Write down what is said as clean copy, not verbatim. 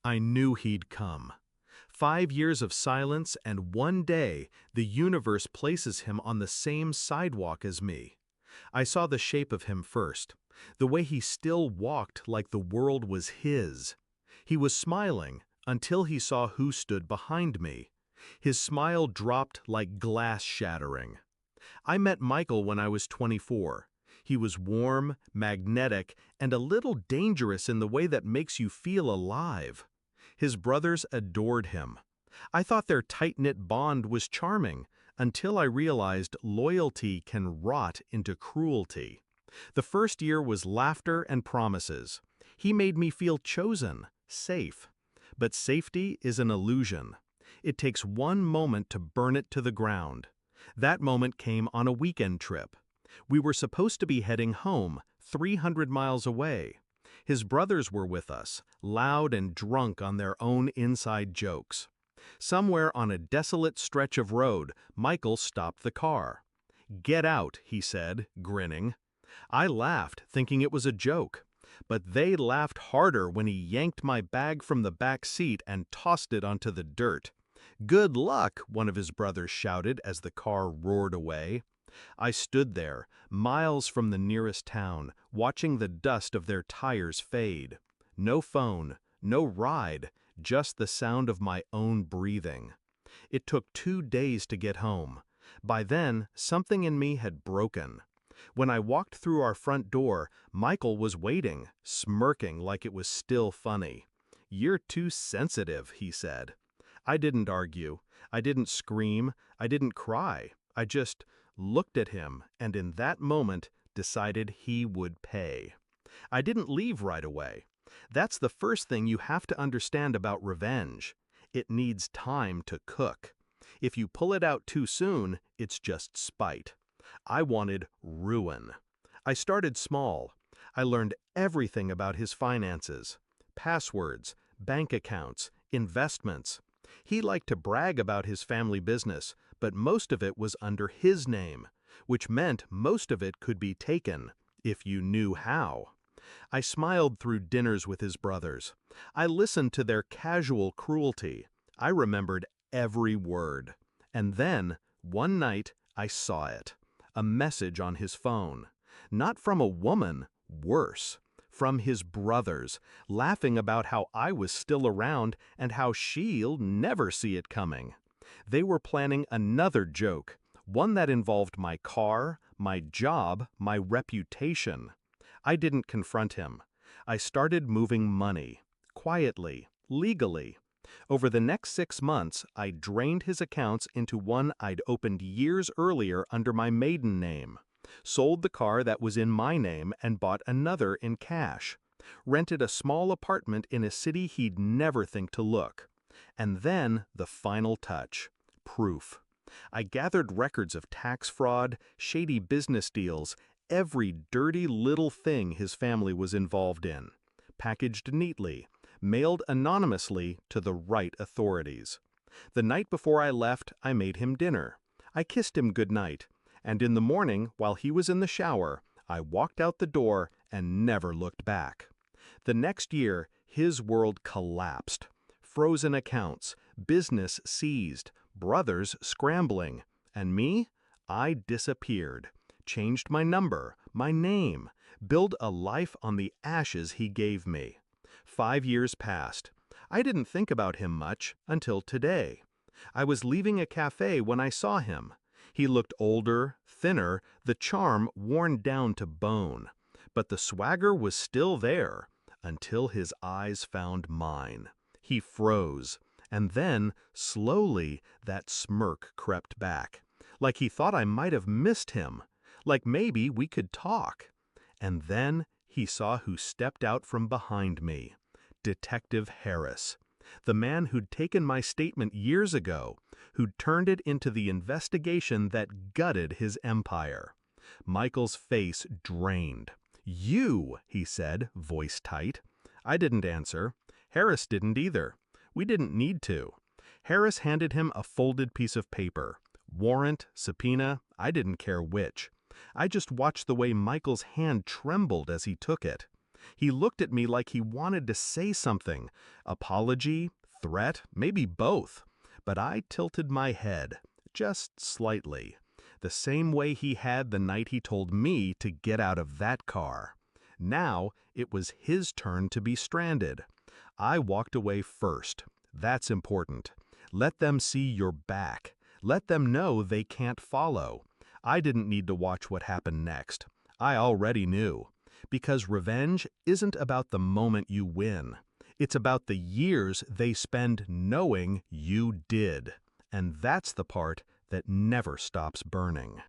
I knew he'd come. 5 years of silence, and one day the universe places him on the same sidewalk as me. I saw the shape of him first, the way he still walked like the world was his. He was smiling until he saw who stood behind me. His smile dropped like glass shattering. I met Michael when I was 24. He was warm, magnetic, and a little dangerous in the way that makes you feel alive. His brothers adored him. I thought their tight-knit bond was charming until I realized loyalty can rot into cruelty. The first year was laughter and promises. He made me feel chosen, safe. But safety is an illusion. It takes one moment to burn it to the ground. That moment came on a weekend trip. We were supposed to be heading home, 300 miles away. His brothers were with us, loud and drunk on their own inside jokes. Somewhere on a desolate stretch of road, Michael stopped the car. "Get out," he said, grinning. I laughed, thinking it was a joke. But they laughed harder when he yanked my bag from the back seat and tossed it onto the dirt. "Good luck," one of his brothers shouted as the car roared away. I stood there, miles from the nearest town, watching the dust of their tires fade. No phone, no ride, just the sound of my own breathing. It took 2 days to get home. By then, something in me had broken. When I walked through our front door, Michael was waiting, smirking like it was still funny. "You're too sensitive," he said. I didn't argue. I didn't scream. I didn't cry. I just looked at him, and in that moment decided he would pay. I didn't leave right away. That's the first thing you have to understand about revenge. It needs time to cook. If you pull it out too soon, it's just spite. I wanted ruin. I started small. I learned everything about his finances. Passwords, bank accounts, investments. He liked to brag about his family business, but most of it was under his name, which meant most of it could be taken, if you knew how. I smiled through dinners with his brothers. I listened to their casual cruelty. I remembered every word. And then, one night, I saw it. A message on his phone. Not from a woman, worse. From his brothers, laughing about how I was still around and how she'll never see it coming. They were planning another joke, one that involved my car, my job, my reputation. I didn't confront him. I started moving money, quietly, legally. Over the next 6 months, I drained his accounts into one I'd opened years earlier under my maiden name. Sold the car that was in my name and bought another in cash. Rented a small apartment in a city he'd never think to look. And then the final touch, proof. I gathered records of tax fraud, shady business deals, every dirty little thing his family was involved in. Packaged neatly, mailed anonymously to the right authorities. The night before I left, I made him dinner. I kissed him goodnight. And in the morning, while he was in the shower, I walked out the door and never looked back. The next year, his world collapsed. Frozen accounts, business seized, brothers scrambling. And me? I disappeared. Changed my number, my name, built a life on the ashes he gave me. 5 years passed. I didn't think about him much until today. I was leaving a cafe when I saw him. He looked older, thinner, the charm worn down to bone. But the swagger was still there, until his eyes found mine. He froze, and then, slowly, that smirk crept back. Like he thought I might have missed him. Like maybe we could talk. And then he saw who stepped out from behind me. Detective Harris. The man who'd taken my statement years ago, who'd turned it into the investigation that gutted his empire. Michael's face drained. "You," he said, voice tight. I didn't answer. Harris didn't either. We didn't need to. Harris handed him a folded piece of paper. Warrant, subpoena, I didn't care which. I just watched the way Michael's hand trembled as he took it. He looked at me like he wanted to say something. Apology, threat, maybe both. But I tilted my head, just slightly. The same way he had the night he told me to get out of that car. Now, it was his turn to be stranded. I walked away first. That's important. Let them see your back. Let them know they can't follow. I didn't need to watch what happened next. I already knew. Because revenge isn't about the moment you win. It's about the years they spend knowing you did. And that's the part that never stops burning.